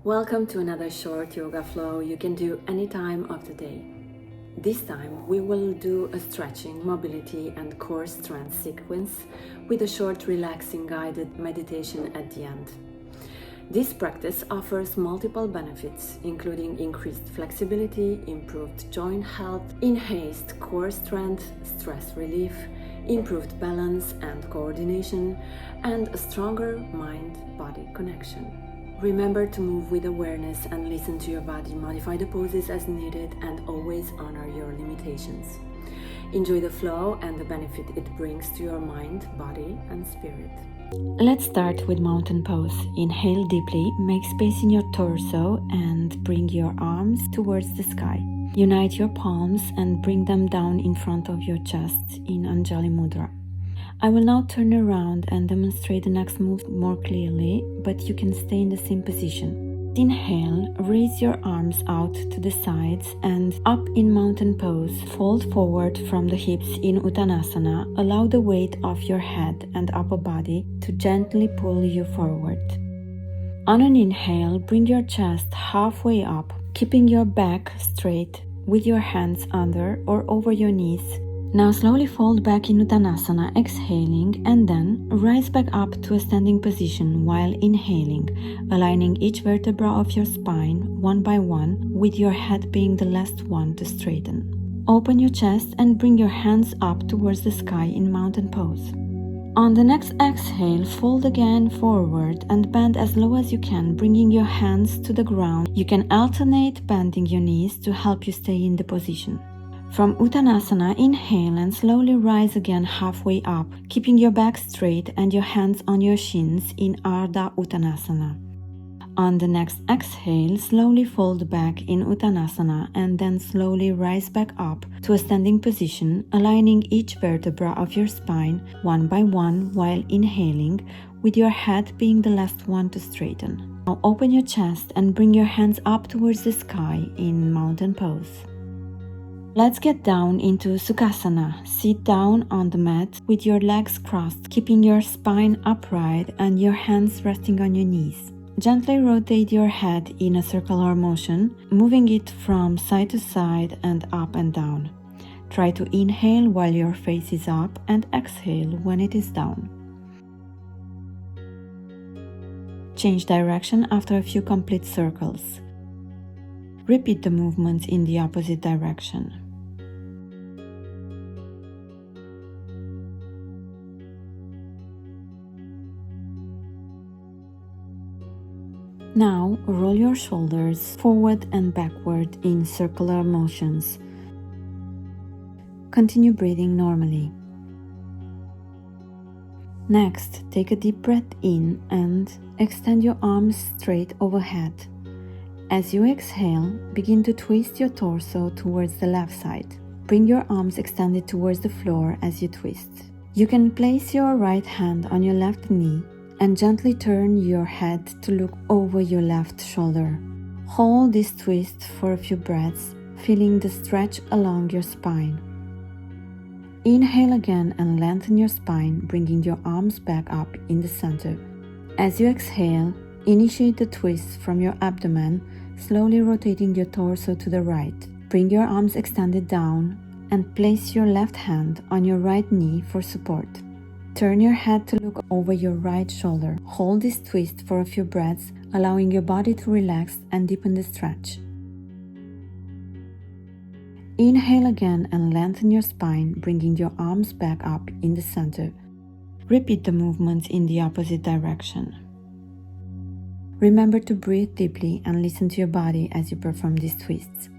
Welcome to another short yoga flow you can do any time of the day. This time we will do a stretching, mobility and core strength sequence with a short relaxing guided meditation at the end. This practice offers multiple benefits, including increased flexibility, improved joint health, enhanced core strength, stress relief, improved balance and coordination, and a stronger mind-body connection. Remember to move with awareness and listen to your body, modify the poses as needed, and always honor your limitations. Enjoy the flow and the benefit it brings to your mind, body, and spirit. Let's start with mountain pose. Inhale deeply, make space in your torso and bring your arms towards the sky. Unite your palms and bring them down in front of your chest in Anjali Mudra. I will now turn around and demonstrate the next move more clearly, but you can stay in the same position. Inhale, raise your arms out to the sides and up in mountain pose. Fold forward from the hips in Uttanasana. Allow the weight of your head and upper body to gently pull you forward. On an inhale, bring your chest halfway up, keeping your back straight with your hands under or over your knees. Now slowly fold back in Uttanasana, exhaling, and then rise back up to a standing position while inhaling, aligning each vertebra of your spine one by one, with your head being the last one to straighten. Open your chest and bring your hands up towards the sky in mountain pose. On the next exhale, fold again forward and bend as low as you can, bringing your hands to the ground. You can alternate bending your knees to help you stay in the position. From Uttanasana, inhale and slowly rise again halfway up, keeping your back straight and your hands on your shins in Adho Uttanasana. On the next exhale, slowly fold back in Uttanasana and then slowly rise back up to a standing position, aligning each vertebra of your spine one by one while inhaling, with your head being the last one to straighten. Now open your chest and bring your hands up towards the sky in mountain pose. Let's get down into Sukhasana. Sit down on the mat with your legs crossed, keeping your spine upright and your hands resting on your knees. Gently rotate your head in a circular motion, moving it from side to side and up and down. Try to inhale while your face is up and exhale when it is down. Change direction after a few complete circles. Repeat the movements in the opposite direction. Now roll your shoulders forward and backward in circular motions. Continue breathing normally. Next, take a deep breath in and extend your arms straight overhead. As you exhale, begin to twist your torso towards the left side. Bring your arms extended towards the floor as you twist. You can place your right hand on your left knee and gently turn your head to look over your left shoulder. Hold this twist for a few breaths, feeling the stretch along your spine. Inhale again and lengthen your spine, bringing your arms back up in the center. As you exhale, initiate the twist from your abdomen, slowly rotating your torso to the right. Bring your arms extended down and place your left hand on your right knee for support. Turn your head to look over your right shoulder. Hold this twist for a few breaths, allowing your body to relax and deepen the stretch. Inhale again and lengthen your spine, bringing your arms back up in the center. Repeat the movements in the opposite direction. Remember to breathe deeply and listen to your body as you perform these twists.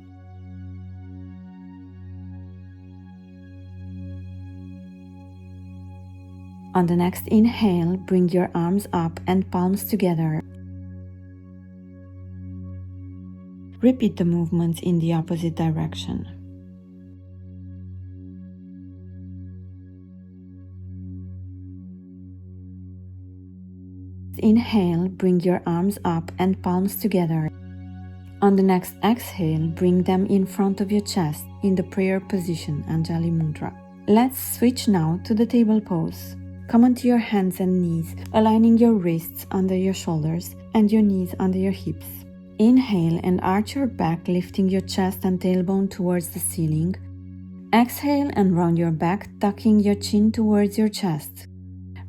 On the next inhale, bring your arms up and palms together. Repeat the movements in the opposite direction. Inhale, bring your arms up and palms together. On the next exhale, bring them in front of your chest in the prayer position, Anjali Mudra. Let's switch now to the table pose. Come onto your hands and knees, aligning your wrists under your shoulders and your knees under your hips. Inhale and arch your back, lifting your chest and tailbone towards the ceiling. Exhale and round your back, tucking your chin towards your chest.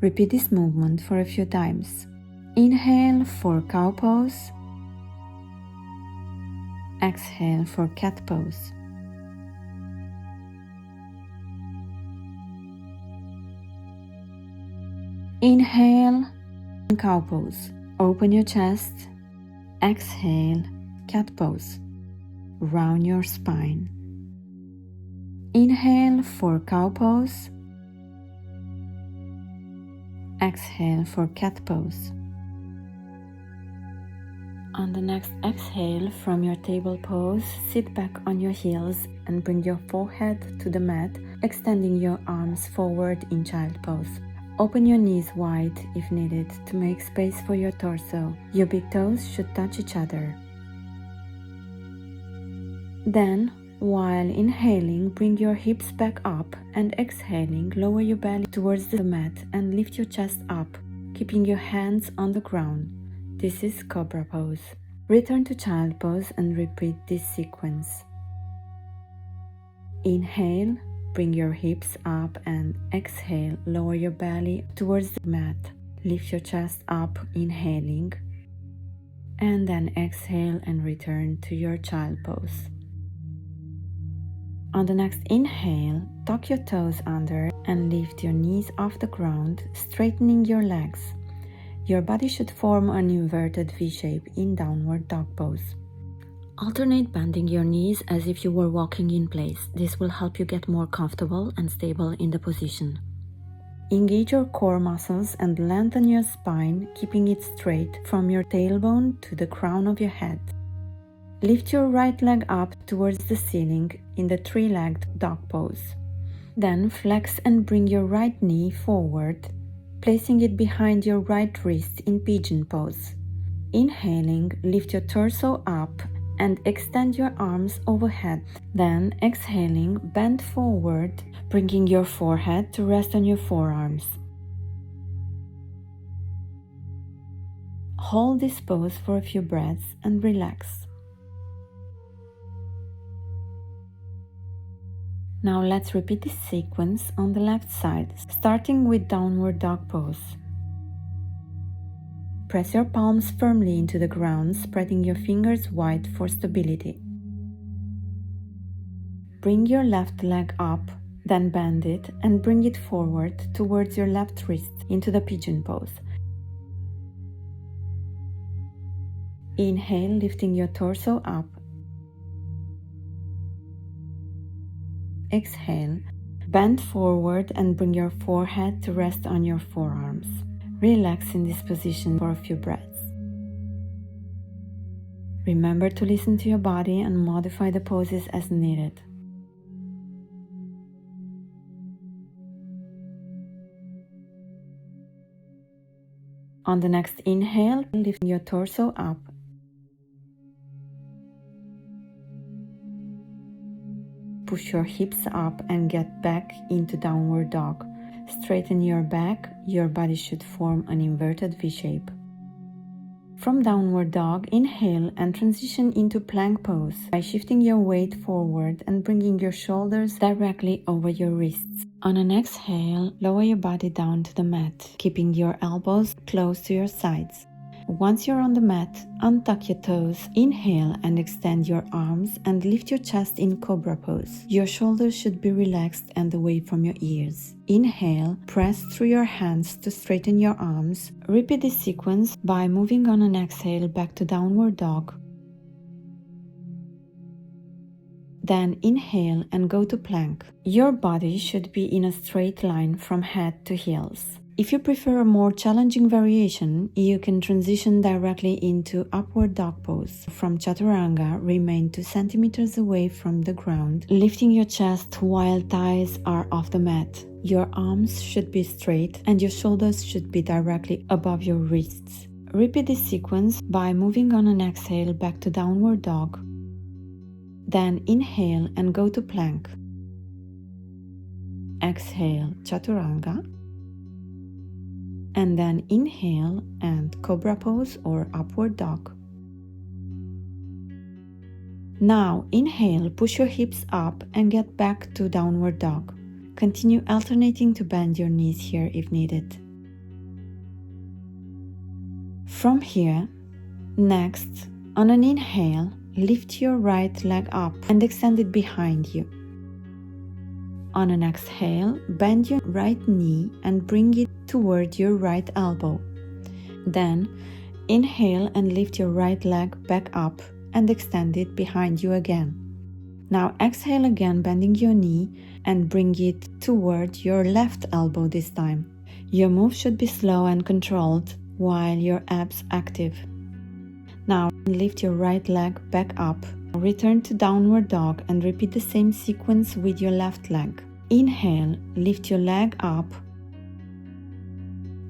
Repeat this movement for a few times. Inhale for cow pose. Exhale for cat pose. Inhale, cow pose. Open your chest. Exhale, cat pose. Round your spine. Inhale for cow pose. Exhale for cat pose. On the next exhale from your table pose, sit back on your heels and bring your forehead to the mat, extending your arms forward in child pose. Open your knees wide if needed to make space for your torso. Your big toes should touch each other. Then, while inhaling, bring your hips back up and exhaling, lower your belly towards the mat and lift your chest up, keeping your hands on the ground. This is Cobra pose. Return to child pose and repeat this sequence. Inhale, bring your hips up and exhale, lower your belly towards the mat. Lift your chest up, inhaling, and then exhale and return to your child pose. On the next inhale, tuck your toes under and lift your knees off the ground, straightening your legs. Your body should form an inverted V shape in downward dog pose. Alternate bending your knees as if you were walking in place. This will help you get more comfortable and stable in the position. Engage your core muscles and lengthen your spine, keeping it straight from your tailbone to the crown of your head. Lift your right leg up towards the ceiling in the three-legged dog pose. Then flex and bring your right knee forward, placing it behind your right wrist in pigeon pose. Inhaling, lift your torso up and extend your arms overhead. Then, exhaling, bend forward, bringing your forehead to rest on your forearms. Hold this pose for a few breaths and relax. Now let's repeat this sequence on the left side, starting with downward dog pose. Press your palms firmly into the ground, spreading your fingers wide for stability. Bring your left leg up, then bend it and bring it forward towards your left wrist into the pigeon pose. Inhale, lifting your torso up. Exhale, bend forward and bring your forehead to rest on your forearms. Relax in this position for a few breaths. Remember to listen to your body and modify the poses as needed. On the next inhale, lift your torso up. Push your hips up and get back into downward dog. Straighten your back, your body should form an inverted V shape. From downward dog, inhale and transition into plank pose by shifting your weight forward and bringing your shoulders directly over your wrists. On an exhale, lower your body down to the mat, keeping your elbows close to your sides. Once you're on the mat, untuck your toes, inhale and extend your arms and lift your chest in Cobra pose. Your shoulders should be relaxed and away from your ears. Inhale, press through your hands to straighten your arms. Repeat this sequence by moving on an exhale back to downward dog. Then inhale and go to plank. Your body should be in a straight line from head to heels. If you prefer a more challenging variation, you can transition directly into upward dog pose. From Chaturanga, remain 2 centimeters away from the ground, lifting your chest while thighs are off the mat. Your arms should be straight and your shoulders should be directly above your wrists. Repeat this sequence by moving on an exhale back to downward dog. Then inhale and go to plank. Exhale, Chaturanga. And then inhale and Cobra pose or upward dog. Now inhale, push your hips up and get back to downward dog. Continue alternating to bend your knees here if needed. From here, next, on an inhale, lift your right leg up and extend it behind you. On an exhale, bend your right knee and bring it toward your right elbow. Then, inhale and lift your right leg back up and extend it behind you again. Now exhale again, bending your knee and bring it toward your left elbow this time. Your move should be slow and controlled while your abs active. Now lift your right leg back up. Return to downward dog and repeat the same sequence with your left leg. Inhale, lift your leg up.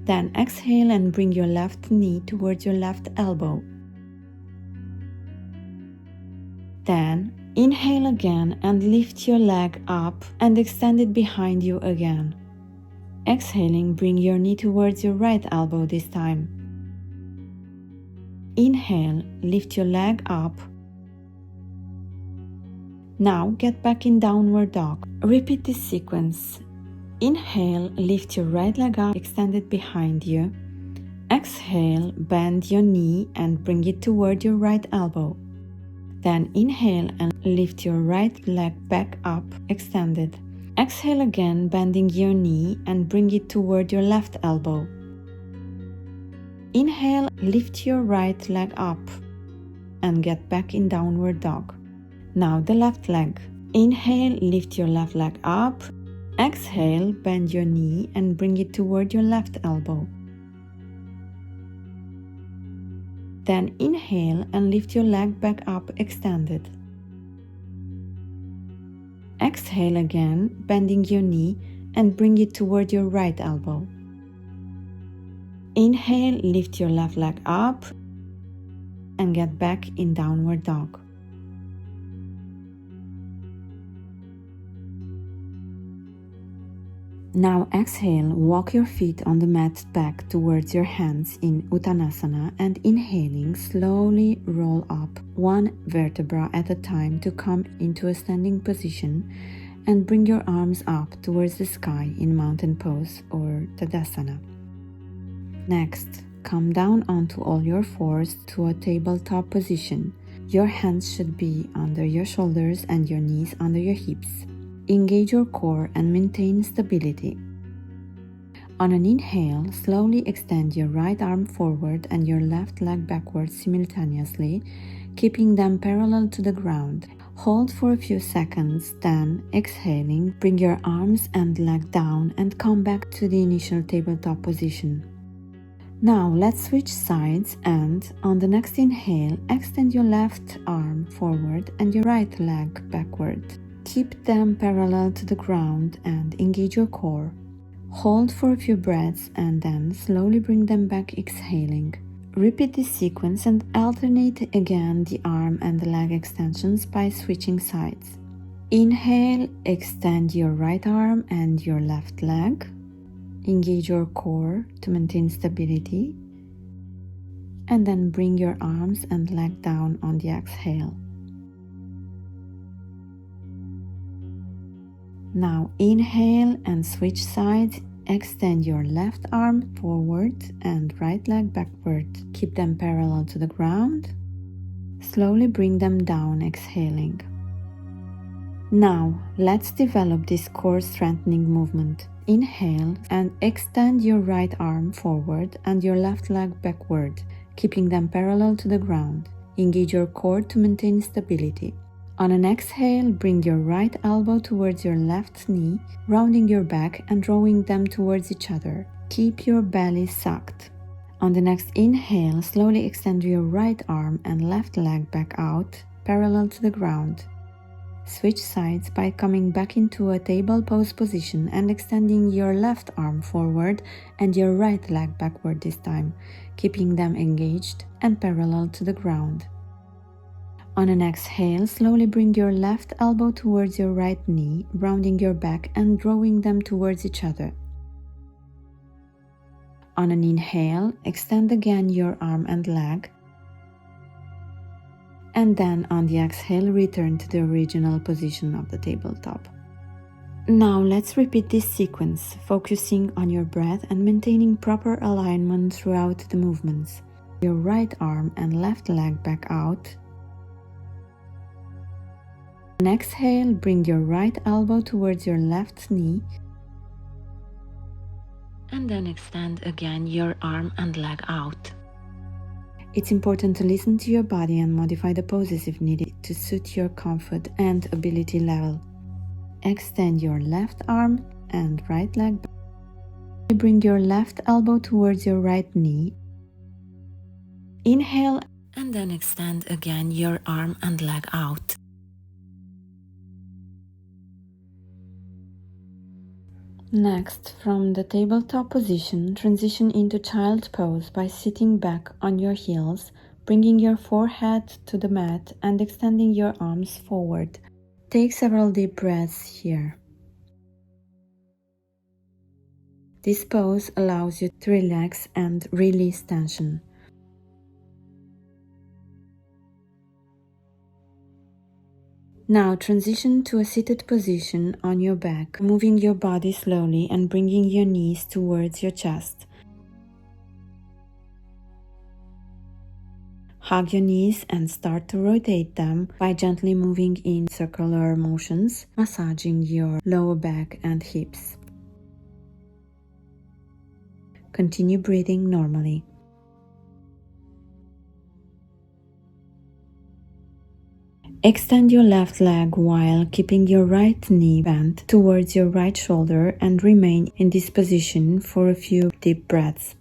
Then exhale and bring your left knee towards your left elbow. Then inhale again and lift your leg up and extend it behind you again. Exhaling, bring your knee towards your right elbow this time. Inhale, lift your leg up. Now get back in downward dog. Repeat this sequence. Inhale, lift your right leg up, extend it behind you. Exhale, bend your knee and bring it toward your right elbow. Then inhale and lift your right leg back up, extended. Exhale again, bending your knee and bring it toward your left elbow. Inhale, lift your right leg up and get back in downward dog. Now the left leg. Inhale, lift your left leg up. Exhale, bend your knee and bring it toward your left elbow. Then inhale and lift your leg back up, extended. Exhale again, bending your knee and bring it toward your right elbow. Inhale, lift your left leg up and get back in downward dog. Now exhale, walk your feet on the mat back towards your hands in Uttanasana and inhaling, slowly roll up one vertebra at a time to come into a standing position and bring your arms up towards the sky in mountain pose or Tadasana. Next, come down onto all your fours to a tabletop position. Your hands should be under your shoulders and your knees under your hips. Engage your core and maintain stability. On an inhale, slowly extend your right arm forward and your left leg backwards simultaneously, keeping them parallel to the ground. Hold for a few seconds, then exhaling, bring your arms and leg down and come back to the initial tabletop position. Now let's switch sides and, on the next inhale, extend your left arm forward and your right leg backward. Keep them parallel to the ground and engage your core. Hold for a few breaths and then slowly bring them back, exhaling. Repeat this sequence and alternate again the arm and the leg extensions by switching sides. Inhale, extend your right arm and your left leg. Engage your core to maintain stability. And then bring your arms and leg down on the exhale. Now inhale and switch sides. Extend your left arm forward and right leg backward. Keep them parallel to the ground. Slowly bring them down, exhaling. Now let's develop this core strengthening movement. Inhale and extend your right arm forward and your left leg backward, keeping them parallel to the ground. Engage your core to maintain stability. On an exhale, bring your right elbow towards your left knee, rounding your back and drawing them towards each other. Keep your belly sucked. On the next inhale, slowly extend your right arm and left leg back out, parallel to the ground. Switch sides by coming back into a table pose position and extending your left arm forward and your right leg backward this time, keeping them engaged and parallel to the ground. On an exhale, slowly bring your left elbow towards your right knee, rounding your back and drawing them towards each other. On an inhale, extend again your arm and leg. And then on the exhale, return to the original position of the tabletop. Now let's repeat this sequence, focusing on your breath and maintaining proper alignment throughout the movements. Your right arm and left leg back out. On exhale, bring your right elbow towards your left knee. And then extend again your arm and leg out. It's important to listen to your body and modify the poses if needed to suit your comfort and ability level. Extend your left arm and right leg back. Bring your left elbow towards your right knee. Inhale and then extend again your arm and leg out. Next, from the tabletop position, transition into child pose by sitting back on your heels, bringing your forehead to the mat and extending your arms forward. Take several deep breaths here. This pose allows you to relax and release tension. Now transition to a seated position on your back, moving your body slowly and bringing your knees towards your chest. Hug your knees and start to rotate them by gently moving in circular motions, massaging your lower back and hips. Continue breathing normally. Extend your left leg while keeping your right knee bent towards your right shoulder and remain in this position for a few deep breaths.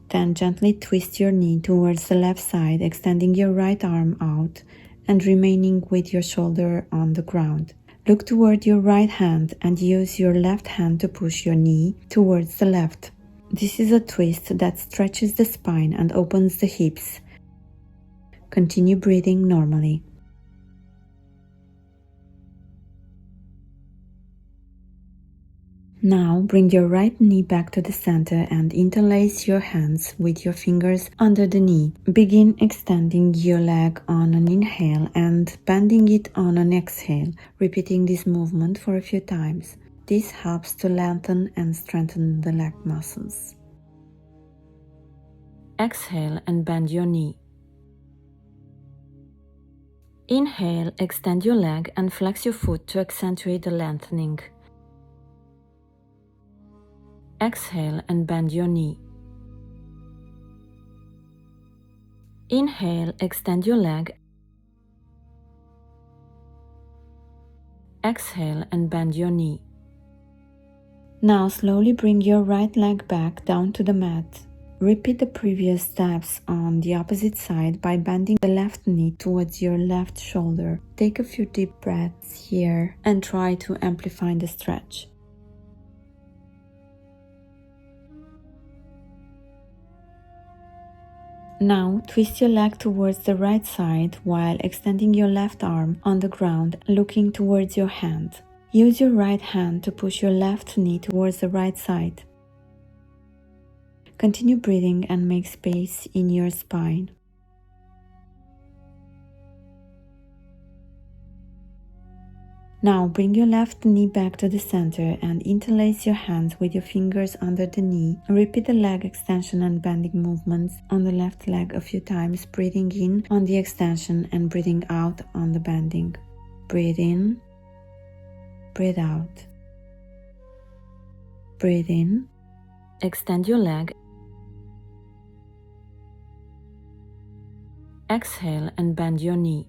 Then gently twist your knee towards the left side, extending your right arm out and remaining with your shoulder on the ground. Look toward your right hand and use your left hand to push your knee towards the left. This is a twist that stretches the spine and opens the hips. Continue breathing normally. Now bring your right knee back to the center and interlace your hands with your fingers under the knee. Begin extending your leg on an inhale and bending it on an exhale, repeating this movement for a few times. This helps to lengthen and strengthen the leg muscles. Exhale and bend your knee. Inhale, extend your leg and flex your foot to accentuate the lengthening. Exhale and bend your knee. Inhale, extend your leg. Exhale and bend your knee. Now slowly bring your right leg back down to the mat. Repeat the previous steps on the opposite side by bending the left knee towards your left shoulder. Take a few deep breaths here and try to amplify the stretch. Now twist your leg towards the right side while extending your left arm on the ground, looking towards your hand. Use your right hand to push your left knee towards the right side. Continue breathing and make space in your spine. Now bring your left knee back to the center and interlace your hands with your fingers under the knee. Repeat the leg extension and bending movements on the left leg a few times, breathing in on the extension and breathing out on the bending. Breathe in, breathe out. Breathe in, extend your leg. Exhale and bend your knee.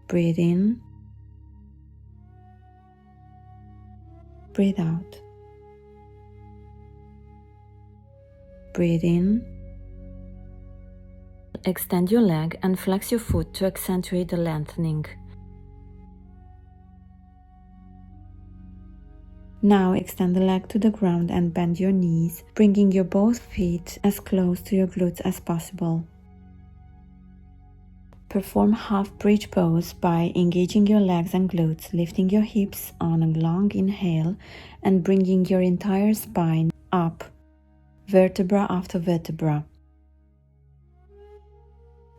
Breathe in, breathe out. Breathe in, extend your leg and flex your foot to accentuate the lengthening. Now extend the leg to the ground and bend your knees, bringing your both feet as close to your glutes as possible. Perform half bridge pose by engaging your legs and glutes, lifting your hips on a long inhale and bringing your entire spine up. vertebra after vertebra.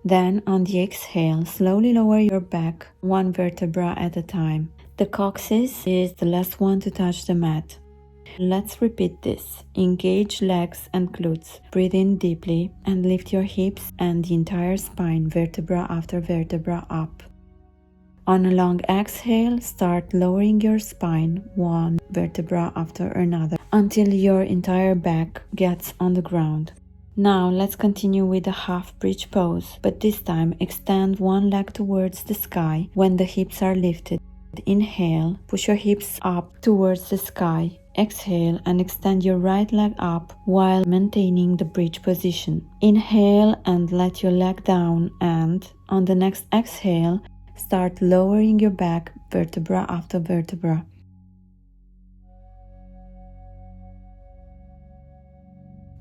Then, on the exhale, slowly lower your back, one vertebra at a time. The coccyx is the last one to touch the mat. Let's repeat this. Engage legs and glutes. Breathe in deeply and lift your hips and the entire spine, vertebra after vertebra, up. On a long exhale, start lowering your spine, one vertebra after another, until your entire back gets on the ground. Now let's continue with the half bridge pose, but this time extend one leg towards the sky when the hips are lifted. Inhale, push your hips up towards the sky. Exhale and extend your right leg up while maintaining the bridge position. Inhale and let your leg down, and on the next exhale, start lowering your back, vertebra after vertebra.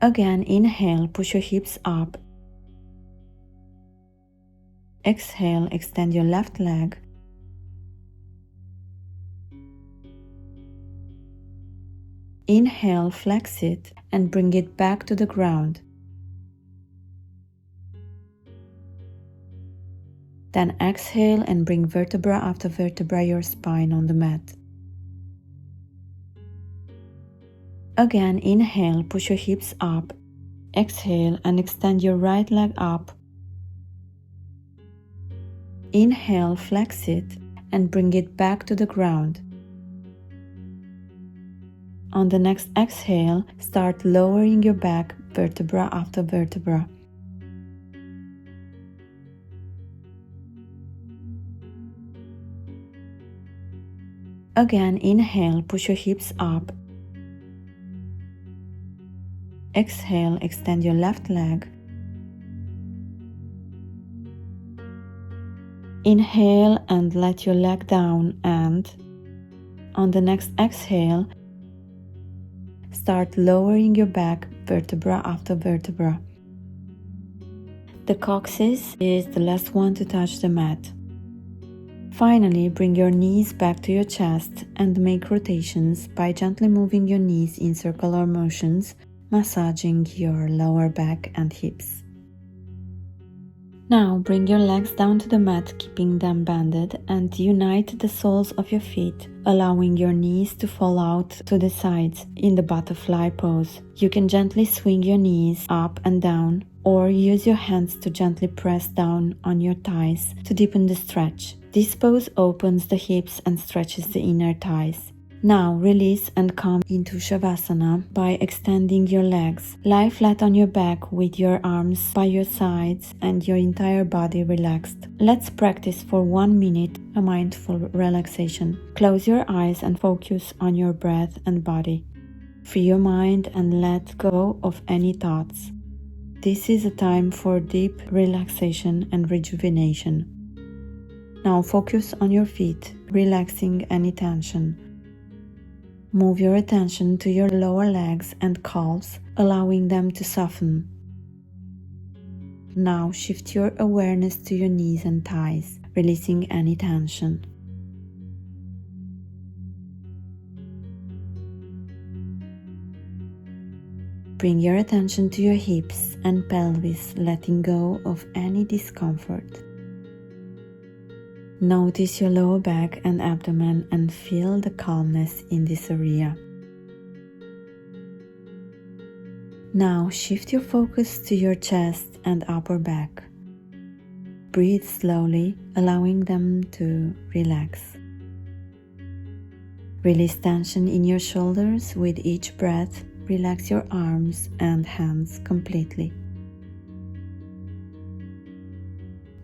Again, inhale, push your hips up. Exhale, extend your left leg. Inhale, flex it and bring it back to the ground. Then exhale and bring vertebra after vertebra your spine on the mat. Again, inhale, push your hips up. Exhale and extend your right leg up. Inhale, flex it and bring it back to the ground. On the next exhale, start lowering your back, vertebra after vertebra. Again, inhale, push your hips up. Exhale, extend your left leg. Inhale and let your leg down, and on the next exhale, start lowering your back, vertebra after vertebra. The coccyx is the last one to touch the mat. Finally, bring your knees back to your chest and make rotations by gently moving your knees in circular motions, massaging your lower back and hips. Now bring your legs down to the mat, keeping them bended, and unite the soles of your feet, allowing your knees to fall out to the sides in the butterfly pose. You can gently swing your knees up and down, or use your hands to gently press down on your thighs to deepen the stretch. This pose opens the hips and stretches the inner thighs. Now release and come into Shavasana by extending your legs. Lie flat on your back with your arms by your sides and your entire body relaxed. Let's practice for 1 minute a mindful relaxation. Close your eyes and focus on your breath and body. Free your mind and let go of any thoughts. This is a time for deep relaxation and rejuvenation. Now focus on your feet, relaxing any tension. Move your attention to your lower legs and calves, allowing them to soften. Now shift your awareness to your knees and thighs, releasing any tension. Bring your attention to your hips and pelvis, letting go of any discomfort. Notice your lower back and abdomen and feel the calmness in this area. Now shift your focus to your chest and upper back. Breathe slowly, allowing them to relax. Release tension in your shoulders with each breath. Relax your arms and hands completely.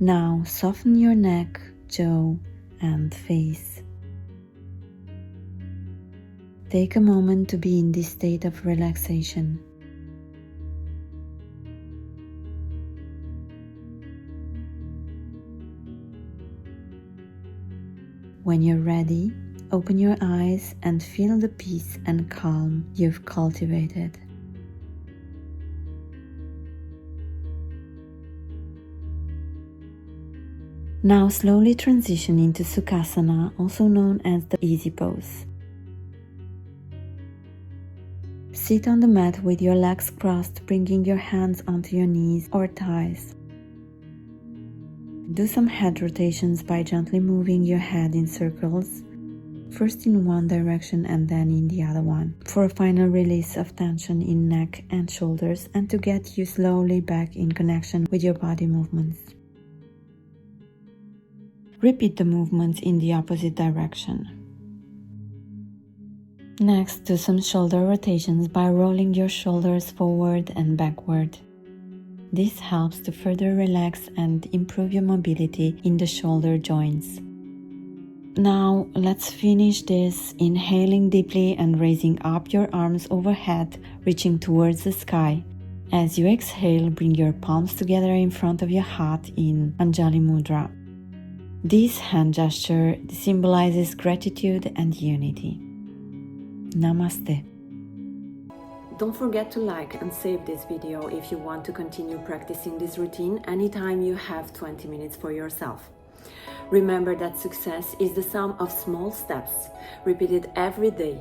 Now soften your neck, jaw, and face. Take a moment to be in this state of relaxation. When you're ready, open your eyes and feel the peace and calm you've cultivated. Now slowly transition into Sukhasana, also known as the easy pose. Sit on the mat with your legs crossed, bringing your hands onto your knees or thighs. Do some head rotations by gently moving your head in circles, first in one direction and then in the other one, for a final release of tension in neck and shoulders and to get you slowly back in connection with your body movements. Repeat the movements in the opposite direction. Next, do some shoulder rotations by rolling your shoulders forward and backward. This helps to further relax and improve your mobility in the shoulder joints. Now, let's finish this inhaling deeply and raising up your arms overhead, reaching towards the sky. As you exhale, bring your palms together in front of your heart in Anjali Mudra. This hand gesture symbolizes gratitude and unity. Namaste. Don't forget to like and save this video if you want to continue practicing this routine anytime you have 20 minutes for yourself. Remember that success is the sum of small steps, repeated every day.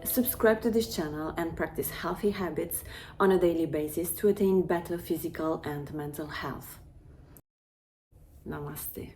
Subscribe to this channel and practice healthy habits on a daily basis to attain better physical and mental health. Namaste.